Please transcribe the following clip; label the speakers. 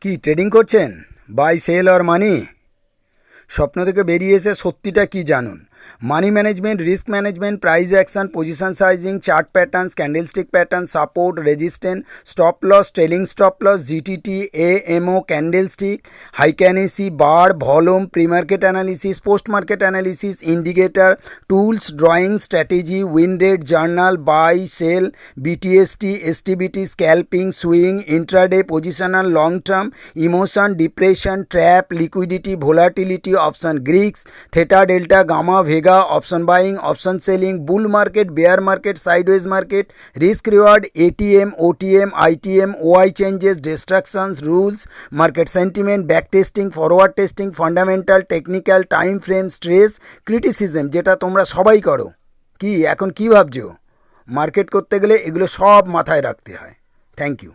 Speaker 1: কি ট্রেডিং করছেন? Buy sell or money? স্বপ্ন থেকে বেরিয়ে এসে সত্যিটা কি জানুন। Money management, risk management, price action, position sizing, chart patterns, candlestick pattern, support, resistance, stop loss, trailing stop loss, GTT, AMO, candlestick, heikin ashi, bar, volume, pre market analysis, post market analysis, indicator, tools, drawing, strategy, win rate, journal, buy sell, BTST, STBT, scalping, swing, intraday, positional, long term, emotion, depression, trap, liquidity, volatility, option greeks, theta, delta, gamma, vega, option buying, option selling, bull market, bear market, sideways market, risk reward, ATM, OTM, ITM, OI changes, distractions, rules, market sentiment, back testing, forward testing, fundamental, technical, time frame, stress, criticism, যেটা তোমরা সবাই করো। কি এখন কি ভাবছো? Market করতে গেলে এগুলো সব মাথায় রাখতে হয়। Thank you.